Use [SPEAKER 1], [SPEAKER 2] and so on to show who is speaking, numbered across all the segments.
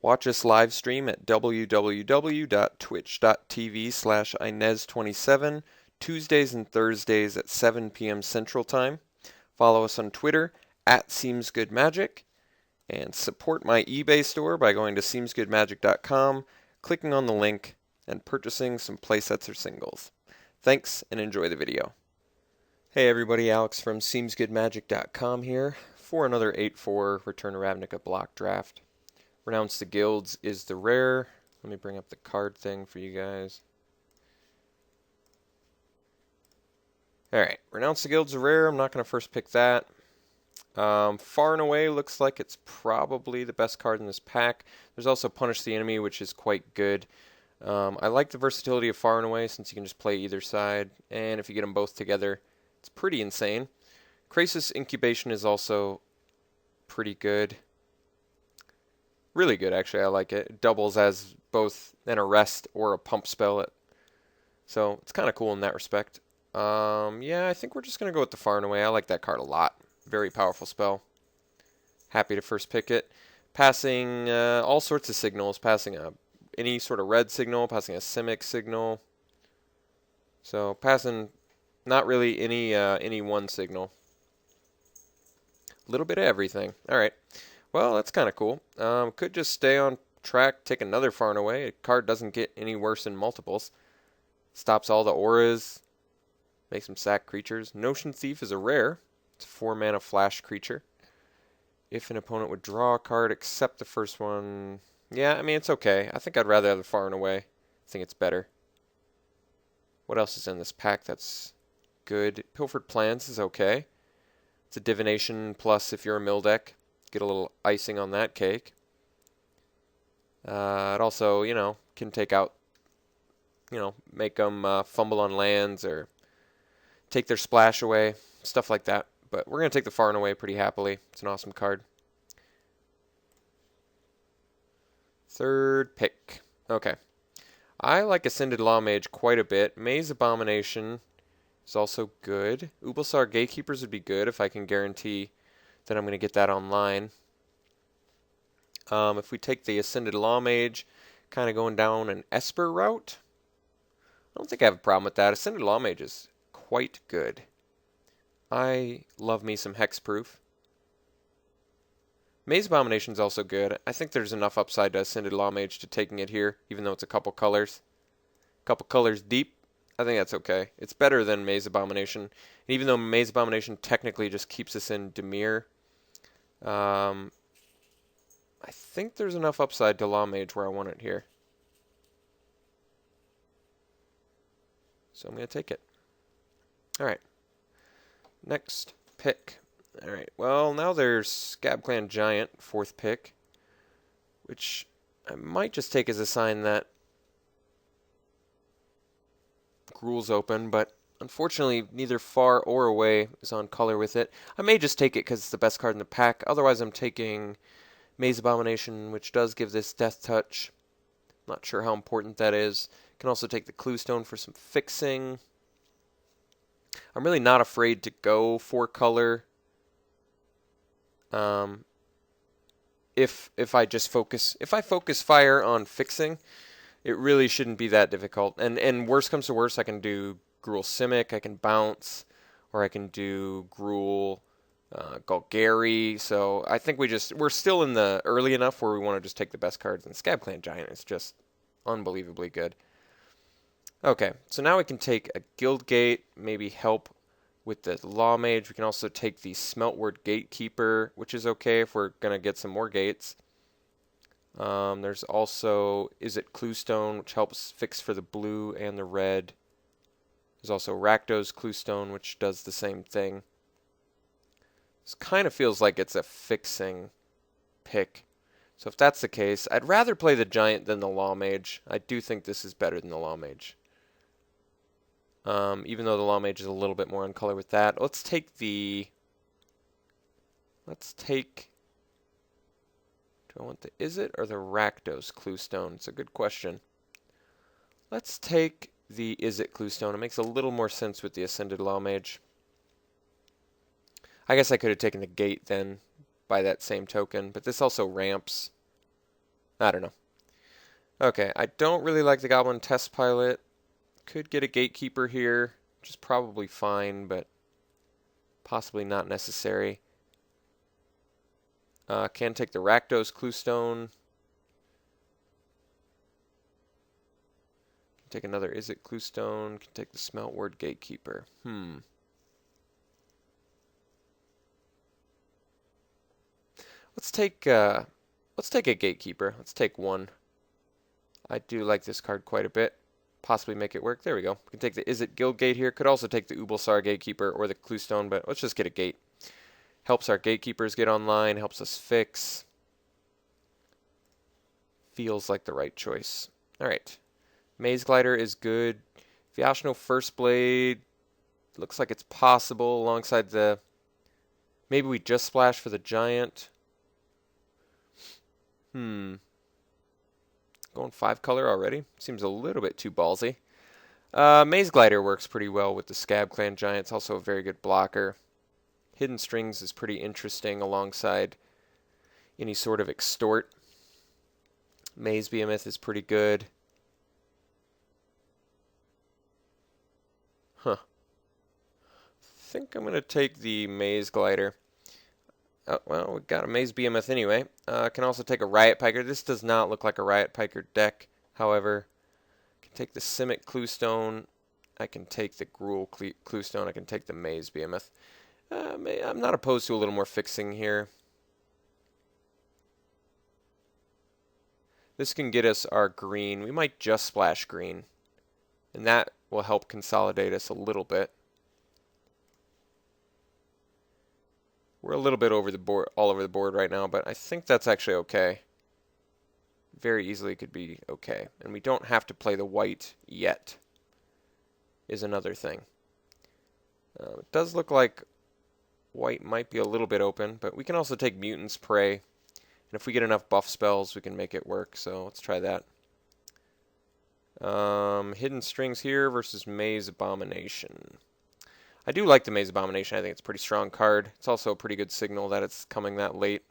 [SPEAKER 1] Watch us live stream at www.twitch.tv/Inez27 Tuesdays and Thursdays at 7 p.m. Central Time. Follow us on Twitter at SeemsGoodMagic and support my eBay store by going to seemsgoodmagic.com, clicking on the link, and purchasing some playsets or singles. Thanks and enjoy the video. Hey everybody, Alex from seemsgoodmagic.com here for another 8-4 Return to Ravnica block draft. Renounce the Guilds is the rare. Let me bring up the card thing for you guys. Alright, Renounce the Guilds is rare. I'm not going to first pick that. Far and Away looks like it's probably the best card in this pack. There's also Punish the Enemy, which is quite good. I like the versatility of Far and Away since you can just play either side, and if you get them both together, it's pretty insane. Crisis Incubation is also pretty good. Really good, actually. I like it. It doubles as both an arrest or a pump spell. So it's kind of cool in that respect. Yeah, I think we're just going to go with the Far and Away. I like that card a lot. Very powerful spell. Happy to first pick it. Passing all sorts of signals. Passing any sort of red signal. Passing a Simic signal. So passing not really any one signal. A little bit of everything. Alright. Well, that's kind of cool. Could just stay on track, take another Far and Away. A card doesn't get any worse in multiples. Stops all the auras. Makes them sack creatures. Notion Thief is a rare. It's a 4-mana flash creature. If an opponent would draw a card except the first one... Yeah, I mean, it's okay. I think I'd rather have the Far and Away. I think it's better. What else is in this pack that's good? Pilfered Plans is okay. It's a Divination plus if you're a mill deck. Get a little icing on that cake. It also, can take out, make them fumble on lands or take their splash away, stuff like that. But we're going to take the Far and Away pretty happily. It's an awesome card. Third pick. Okay. I like Ascended Lawmage quite a bit. Maze Abomination is also good. Ubulsar Gatekeepers would be good if I can guarantee that I'm going to get that online. If we take the Ascended Lawmage, kind of going down an Esper route, I don't think I have a problem with that. Ascended Lawmage is quite good. I love me some Hexproof. Maze Abomination is also good. I think there's enough upside to Ascended Lawmage to taking it here, even though it's a couple colors. Couple colors deep, I think that's okay. It's better than Maze Abomination. And even though Maze Abomination technically just keeps us in Dimir, I think there's enough upside to Lawmage where I want it here. So I'm going to take it. Alright. Next pick. Alright, well, now there's Scab Clan Giant, 4th pick, which I might just take as a sign that Gruul's open, but unfortunately neither Far or Away is on color with it. I may just take it because it's the best card in the pack. Otherwise, I'm taking Maze Abomination, which does give this Death Touch. Not sure how important that is. Can also take the Clue Stone for some fixing. I'm really not afraid to go for color. If I just focus fire on fixing, it really shouldn't be that difficult. And worst comes to worst, I can do Gruul Simic, I can bounce, or I can do Gruul Golgari. So I think we're still in the early enough where we want to just take the best cards. And Scab Clan Giant is just unbelievably good. Okay, so now we can take a Guildgate, maybe help with the Lawmage. We can also take the Smeltwort Gatekeeper, which is okay if we're going to get some more gates. There's also Is It Cluestone, which helps fix for the blue and the red. There's also Rakdos Cluestone, which does the same thing. This kind of feels like it's a fixing pick. So if that's the case, I'd rather play the Giant than the Lawmage. I do think this is better than the Lawmage. Even though the Lawmage is a little bit more on color with that. Let's take... Do I want the Is It or the Rakdos Cluestone? It's a good question. Let's take the Is It Cluestone. It makes a little more sense with the Ascended Lawmage. I guess I could have taken the Gate then by that same token, but this also ramps I don't know. Okay, I don't really like the Goblin Test Pilot. Could get a Gatekeeper here, which is probably fine, but possibly not necessary. Can take the Rakdos Cluestone. Can take another Izzet Cluestone. Can take the Smeltwort Gatekeeper. Let's take a Gatekeeper. Let's take one. I do like this card quite a bit. Possibly make it work. There we go. We can take the Izzet Guildgate here. Could also take the Ubulsar Gatekeeper or the Cluestone, but let's just get a gate. Helps our Gatekeepers get online. Helps us fix. Feels like the right choice. Alright. Maze Glider is good. Vyashno First Blade. Looks like it's possible alongside the... Maybe we just splash for the Giant. Going 5-color already. Seems a little bit too ballsy. Maze Glider works pretty well with the Scab Clan Giant. It's also a very good blocker. Hidden Strings is pretty interesting alongside any sort of Extort. Maze Behemoth is pretty good. I think I'm going to take the Maze Glider. Oh, well, we got a Maze Behemoth anyway. Can also take a Riot Piker. This does not look like a Riot Piker deck, however. I can take the Simic Cluestone. I can take the Gruul Cluestone. I can take the Maze Behemoth. I'm not opposed to a little more fixing here. This can get us our green. We might just splash green, and that will help consolidate us a little bit. We're a little bit over the board, all over the board right now, but I think that's actually okay. Very easily could be okay. And we don't have to play the white yet, is another thing. It does look like white might be a little bit open, but we can also take Mutant's Prey. And if we get enough buff spells, we can make it work, so let's try that. Hidden Strings here versus Maze Abomination. I do like the Maze Abomination. I think it's a pretty strong card. It's also a pretty good signal that it's coming that late.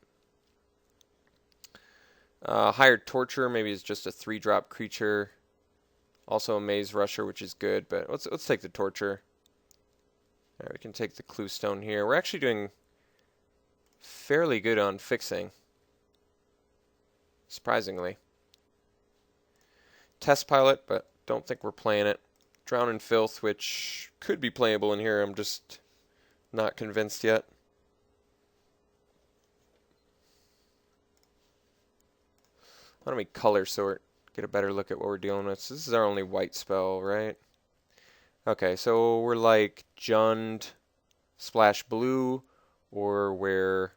[SPEAKER 1] Hired Torture maybe is just a 3-drop creature. Also a Maze Rusher, which is good, but let's take the Torture. Alright, we can take the Cluestone here. We're actually doing fairly good on fixing, surprisingly. Test Pilot, but don't think we're playing it. Drown in Filth, which could be playable in here. I'm just not convinced yet. Why don't we color sort? Get a better look at what we're dealing with. So this is our only white spell, right? Okay, so we're like Jund, Splash Blue, or where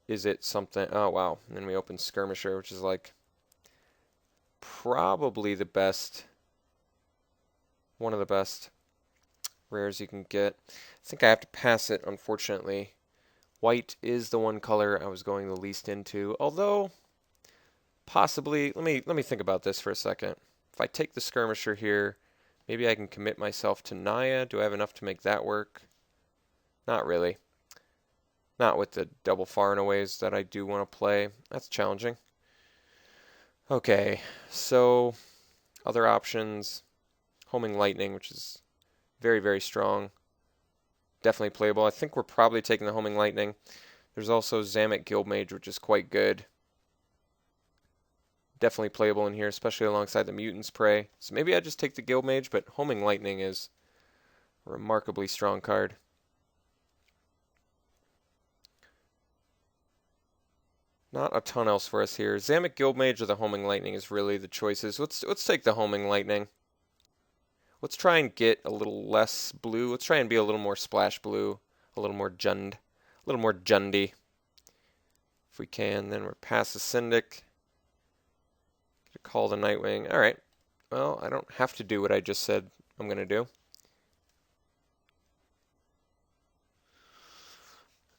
[SPEAKER 1] is it something? Oh, wow. And then we open Skirmisher, which is like probably the best... one of the best rares you can get. I think I have to pass it, unfortunately. White is the one color I was going the least into, although possibly, let me think about this for a second. If I take the Skirmisher here, maybe I can commit myself to Naya. Do I have enough to make that work? Not really. Not with the double far and aways that I do want to play. That's challenging. Okay, so other options. Homing Lightning, which is very, very strong. Definitely playable. I think we're probably taking the Homing Lightning. There's also Zamet Guildmage, which is quite good. Definitely playable in here, especially alongside the Mutant's Prey. So maybe I just take the Guildmage, but Homing Lightning is a remarkably strong card. Not a ton else for us here. Zamet Guildmage or the Homing Lightning is really the choices. Let's take the Homing Lightning. Let's try and get a little less blue. Let's try and be a little more Splash Blue, a little more Jund, a little more Jundy. If we can, then we're past the Syndic. Get a Call the Nightwing. All right. Well, I don't have to do what I just said I'm going to do.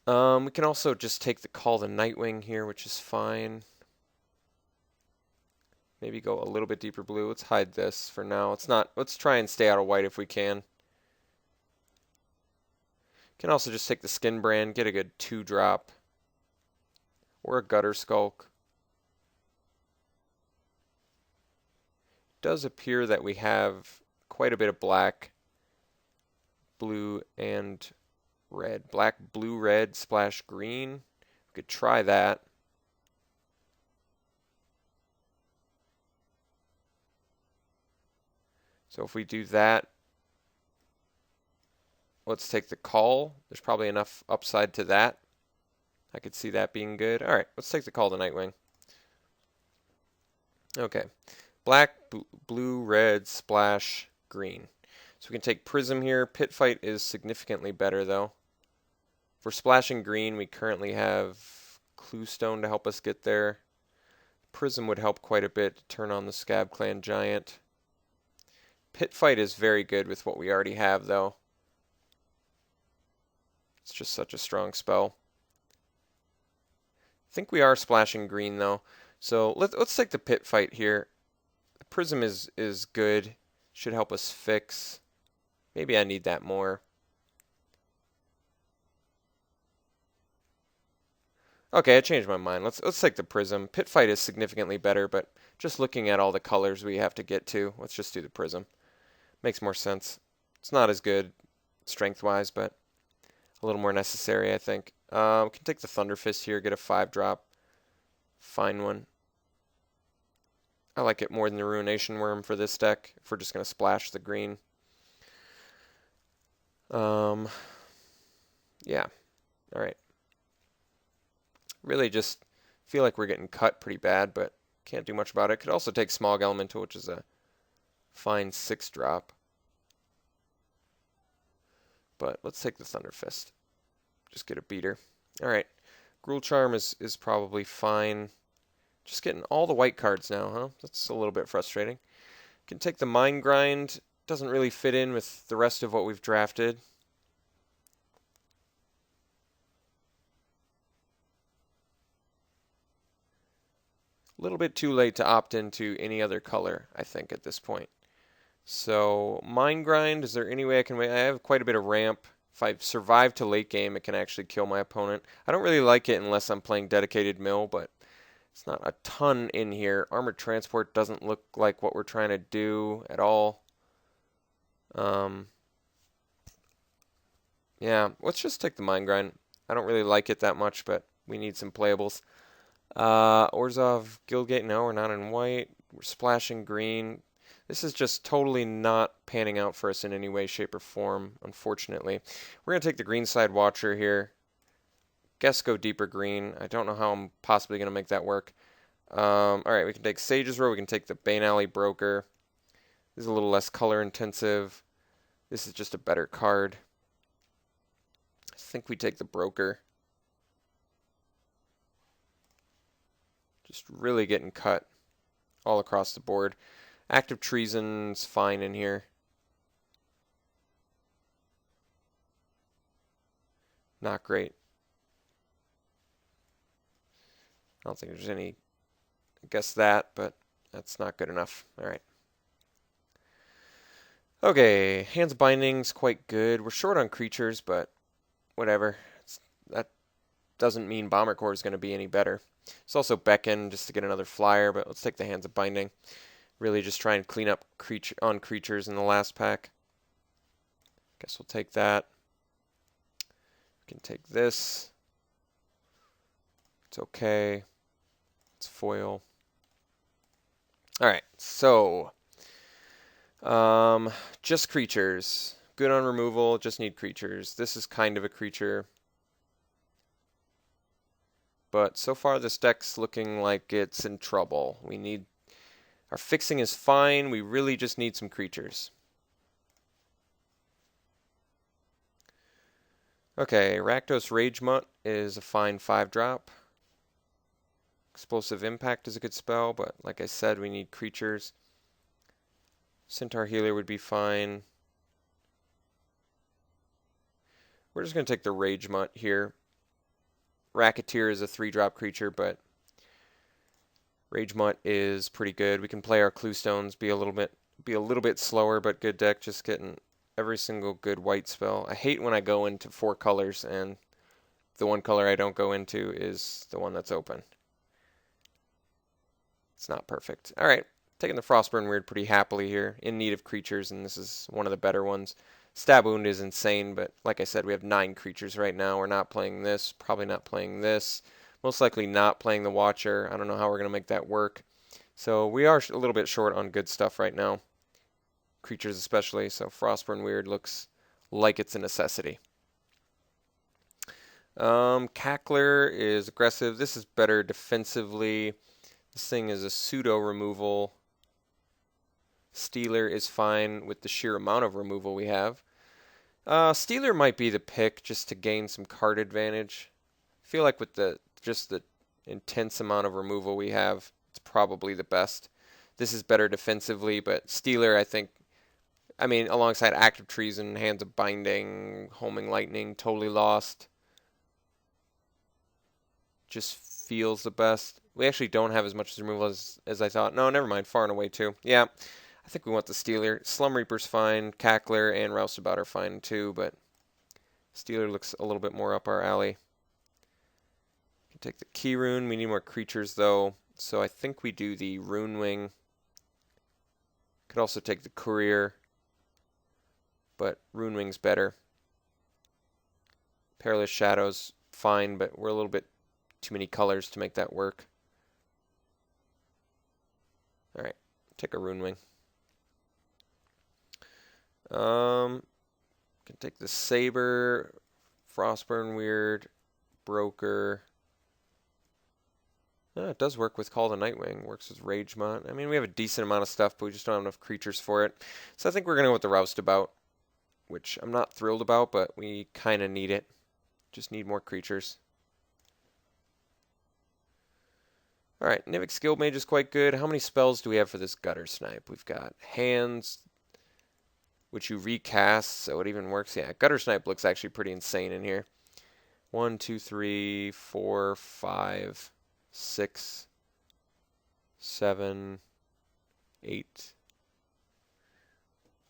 [SPEAKER 1] We can also just take the Call the Nightwing here, which is fine. Maybe go a little bit deeper blue. Let's hide this for now. Let's try and stay out of white if we can. Can also just take the Skin Brand, get a good 2-drop. Or a Gutter Skulk. does appear that we have quite a bit of black, blue, and red. Black, blue, red, splash green. We could try that. So if we do that, let's take the call. There's probably enough upside to that. I could see that being good. All right, let's take the call to Nightwing. Okay. Black, blue, red, splash, green. So we can take Prism here. Pit Fight is significantly better, though. For splashing green, we currently have Cluestone to help us get there. Prism would help quite a bit to turn on the Scab Clan Giant. Pit Fight is very good with what we already have, though. It's just such a strong spell. I think we are splashing green, though. So let's take the Pit Fight here. The Prism is good. Should help us fix. Maybe I need that more. Okay, I changed my mind. Let's take the Prism. Pit Fight is significantly better, but just looking at all the colors we have to get to, let's just do the Prism. Makes more sense. It's not as good strength-wise, but a little more necessary, I think. We can take the Thunder Fist here, get a 5-drop. Fine one. I like it more than the Ruination Worm for this deck, if we're just going to splash the green. Yeah. Alright. Really just feel like we're getting cut pretty bad, but can't do much about it. Could also take Smog Elemental, which is a fine 6-drop. But let's take the Thunder Fist. Just get a beater. Alright. Gruul Charm is probably fine. Just getting all the white cards now, huh? That's a little bit frustrating. Can take the Mind Grind. Doesn't really fit in with the rest of what we've drafted. A little bit too late to opt into any other color, I think, at this point. So, Mind Grind, is there any way I can wait? I have quite a bit of ramp. If I survive to late game, it can actually kill my opponent. I don't really like it unless I'm playing dedicated mill, but it's not a ton in here. Armored Transport doesn't look like what we're trying to do at all. Yeah, let's just take the Mind Grind. I don't really like it that much, but we need some playables. Orzhov, Guildgate, no, we're not in white. We're splashing green. This is just totally not panning out for us in any way, shape, or form, unfortunately. We're going to take the Greenside Watcher here. Guess go deeper green. I don't know how I'm possibly going to make that work. Alright, we can take Sage's Row. We can take the Bane Alley Broker. This is a little less color intensive. This is just a better card. I think we take the Broker. Just really getting cut all across the board. Active Treason's fine in here. Not great. I don't think there's any guess that, but that's not good enough. Alright. Okay, Hands Binding's quite good. We're short on creatures, but whatever. That doesn't mean Bomber Core is going to be any better. It's also Beckon just to get another flyer, but let's take the Hands of Binding. Really just try and clean up creatures in the last pack. Guess we'll take that. We can take this. It's okay. It's foil. Alright, so just creatures. Good on removal, just need creatures. This is kind of a creature. But so far this deck's looking like it's in trouble. We need... Our fixing is fine, we really just need some creatures. Okay, Rakdos Rage Mutt is a fine 5-drop. Explosive Impact is a good spell, but like I said, we need creatures. Centaur Healer would be fine. We're just going to take the Rage Mutt here. Racketeer is a 3-drop creature, but Rage Mutt is pretty good. We can play our Cluestones, be a little bit slower, but good deck. Just getting every single good white spell. I hate when I go into 4 colors and the one color I don't go into is the one that's open. It's not perfect. All right, Taking the Frostburn Weird pretty happily here. In need of creatures, and this is one of the better ones. Stab Wound is insane, but like I said, we have 9 creatures right now. We're not playing this, probably not playing this. Most likely not playing the Watcher. I don't know how we're going to make that work. So we are a little bit short on good stuff right now. Creatures especially, so Frostburn Weird looks like it's a necessity. Cackler is aggressive. This is better defensively. This thing is a pseudo removal. Stealer is fine with the sheer amount of removal we have. Stealer might be the pick just to gain some card advantage. I feel like with just the intense amount of removal we have, it's probably the best. This is better defensively, but Stealer, I mean, alongside Active Treason, Hands of Binding, Homing Lightning, Totally Lost, just feels the best. We actually don't have as much removal as I thought. No, never mind. Far and Away too. Yeah, I think we want the Stealer. Slum Reaper's fine. Cackler and Roustabout are fine too, but Stealer looks a little bit more up our alley. Can take the Key Rune. We need more creatures though, so I think we do the Rune Wing. Could also take the Courier, but Rune Wing's better. Perilous Shadows fine, but we're a little bit too many colors to make that work. Alright, take a Rune Wing. Can take the Saber, Frostburn Weird, Broker. It does work with Call the Nightwing. Works with Ragemont. I mean, we have a decent amount of stuff, but we just don't have enough creatures for it. So I think we're going to go with the Roustabout, which I'm not thrilled about, but we kind of need it. Just need more creatures. Alright, Nivix Guildmage is quite good. How many spells do we have for this Gutter Snipe? We've got Hands, which you recast, so it even works. Yeah, Gutter Snipe looks actually pretty insane in here. 1, 2, 3, 4, 5, 6, 7, 8.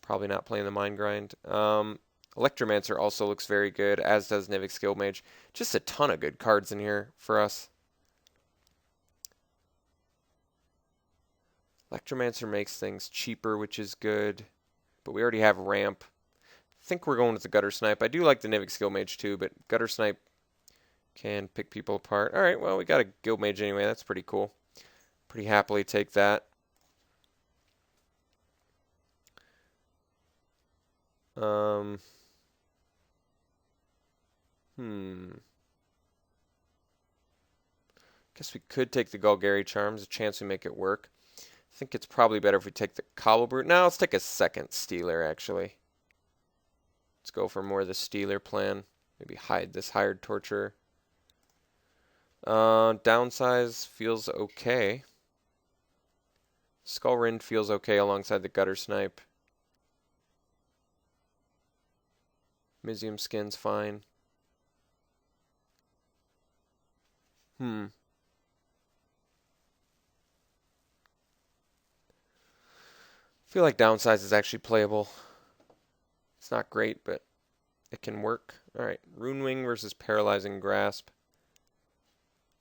[SPEAKER 1] Probably not playing the Mind Grind. Electromancer also looks very good, as does Nivix Guildmage. Just a ton of good cards in here for us. Electromancer makes things cheaper, which is good. But we already have Ramp. I think we're going with the Gutter Snipe. I do like the Nivix Guildmage too, but Gutter Snipe can pick people apart. Alright, well, we got a Guildmage anyway. That's pretty cool. Pretty happily take that. Guess we could take the Golgari Charms. A chance we make it work. I think it's probably better if we take the Cobble Brute. No, let's take a second Stealer, actually. Let's go for more of the Stealer plan. Maybe hide this Hired Torturer. Downsize feels okay. Skullrend feels okay alongside the Gutter Snipe. Mizium Skin's fine. I feel like Downsize is actually playable. It's not great, but it can work. Alright, Rune Wing versus Paralyzing Grasp.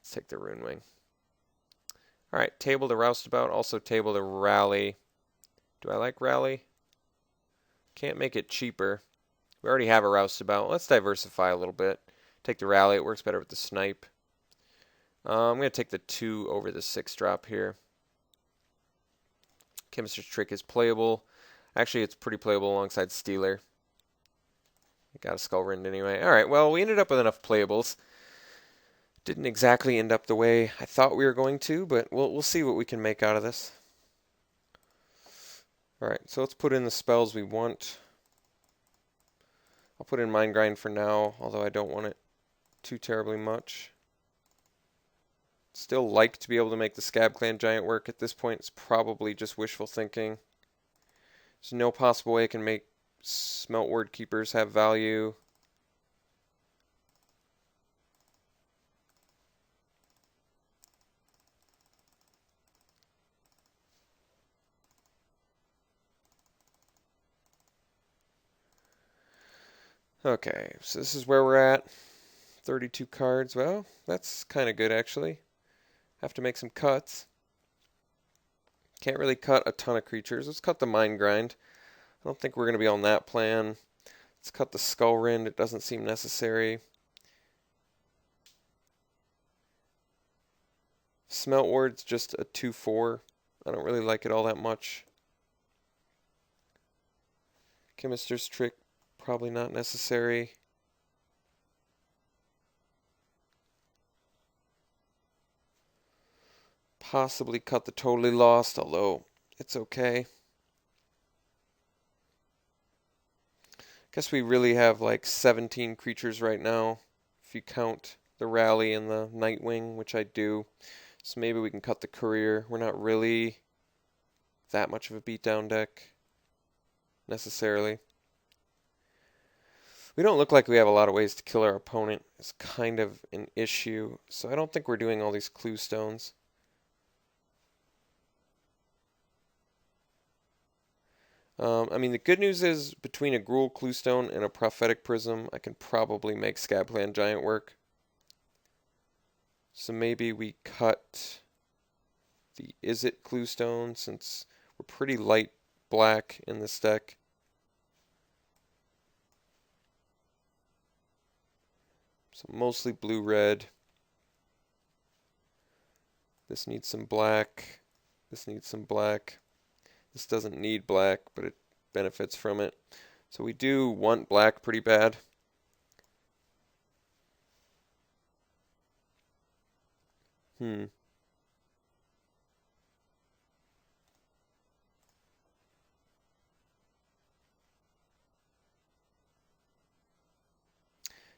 [SPEAKER 1] Let's take the Rune Wing. Alright, table the Roustabout, also table the Rally. Do I like Rally? Can't make it cheaper. We already have a Roustabout. Let's diversify a little bit. Take the Rally, it works better with the Snipe. I'm going to take the 2 over the 6 drop here. Chemist's Trick is playable. Actually, it's pretty playable alongside Stealer. I got a Skullrend anyway. Alright, well, we ended up with enough playables. Didn't exactly end up the way I thought we were going to, but we'll see what we can make out of this. Alright, so let's put in the spells we want. I'll put in Mind Grind for now, although I don't want it too terribly much. Still like to be able to make the Scab Clan Giant work. At this point, it's probably just wishful thinking. There's no possible way I can make Smelt Word Keepers have value. Okay, so this is where we're at. 32 cards. Well, that's kind of good, actually. Have to make some cuts. Can't really cut a ton of creatures. Let's cut the Mind Grind. I don't think we're going to be on that plan. Let's cut the Skull Rend. It doesn't seem necessary. Smelt Ward's just a 2/4. I don't really like it all that much. Chemister's Trick, probably not necessary. Possibly cut the Totally Lost, although it's okay. Guess we really have like 17 creatures right now, if you count the Rally and the Nightwing, which I do. So maybe we can cut the Courier. We're not really that much of a beatdown deck, necessarily. We don't look like we have a lot of ways to kill our opponent. It's kind of an issue. So I don't think we're doing all these Clue Stones. I mean, the good news is between a Gruul Cluestone and a Prophetic Prism, I can probably make Scabclan Giant work. So maybe we cut the Izzet Cluestone since we're pretty light black in this deck. So mostly blue-red. This needs some black. This needs some black. This doesn't need black, but it benefits from it. So we do want black pretty bad.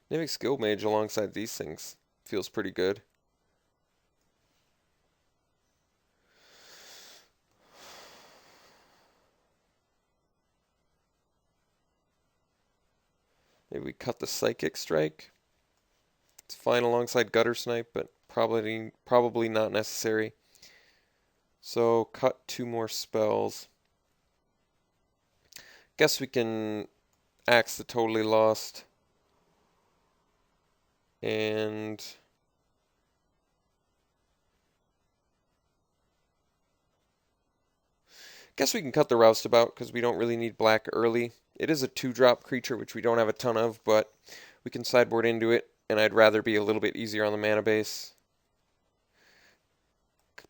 [SPEAKER 1] Maybe Skill Mage alongside these things feels pretty good. Maybe we cut the Psychic Strike. It's fine alongside Gutter Snipe, but probably not necessary. So cut 2 more spells. Guess we can axe the Totally Lost. And guess we can cut the Roustabout because we don't really need black early. It is a 2-drop creature, which we don't have a ton of, but we can sideboard into it, and I'd rather be a little bit easier on the mana base.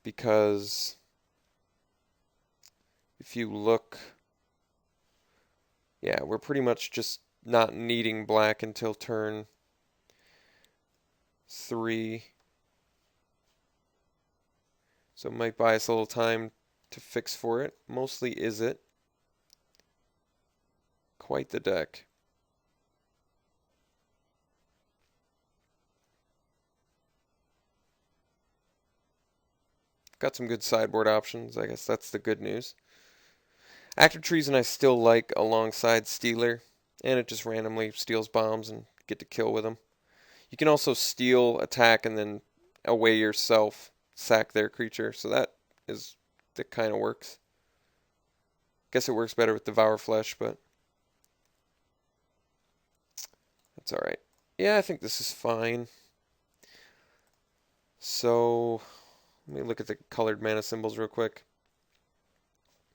[SPEAKER 1] Because if you look, yeah, we're pretty much just not needing black until turn 3. So it might buy us a little time to fix for it. Mostly Izzet. Quite the deck. Got some good sideboard options. I guess that's the good news. Active Treason I still like alongside Stealer, and it just randomly steals bombs and get to kill with them. You can also steal, attack, and then away yourself, sack their creature, so that kind of works. Guess it works better with Devour Flesh, but that's alright. Yeah, I think this is fine. So let me look at the colored mana symbols real quick.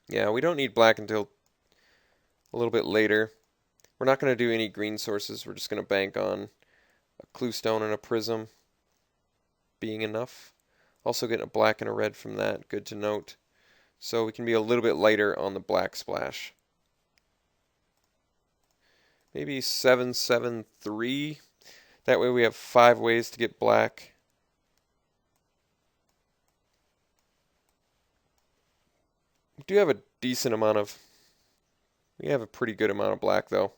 [SPEAKER 1] Yeah, we don't need black until a little bit later. We're not going to do any green sources. We're just going to bank on a Cluestone and a Prism being enough. Also getting a black and a red from that. Good to note. So we can be a little bit lighter on the black splash. Maybe 7/7/3. That way we have 5 ways to get black. We do have a decent amount of... We have a pretty good amount of black, though.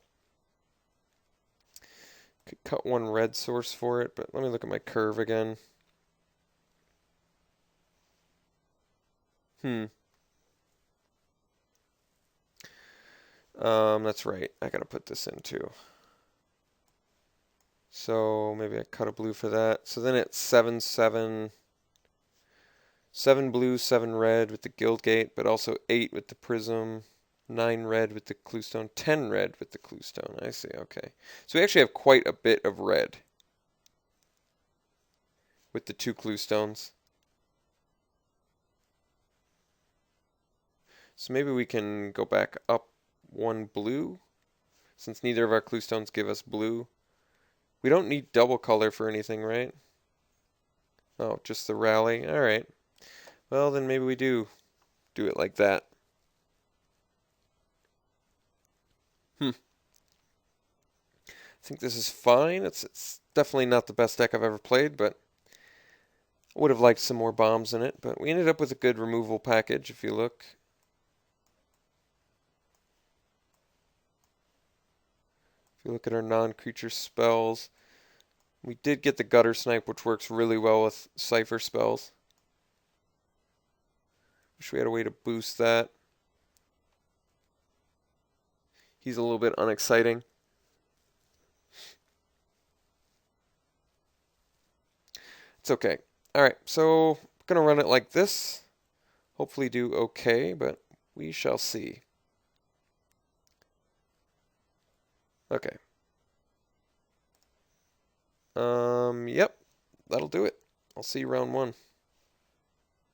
[SPEAKER 1] Could cut 1 red source for it, but let me look at my curve again. That's right. I gotta put this in too. So maybe I cut a blue for that. So then it's 7/7. 7 blue, 7 red with the Guildgate, but also 8 with the Prism, 9 red with the Cluestone, 10 red with the Cluestone. I see, okay. So we actually have quite a bit of red with the 2 Cluestones. So maybe we can go back up one blue, since neither of our clue stones give us blue. We don't need double color for anything, right? Oh, just the rally. Alright. Well, then maybe we do it like that. I think this is fine. It's definitely not the best deck I've ever played, but I would have liked some more bombs in it. But we ended up with a good removal package, if you look. If you look at our non-creature spells, we did get the Gutter Snipe, which works really well with Cypher spells. Wish we had a way to boost that. He's a little bit unexciting. It's okay. Alright, so I'm going to run it like this. Hopefully do okay, but we shall see. Okay. Yep. That'll do it. I'll see you round one.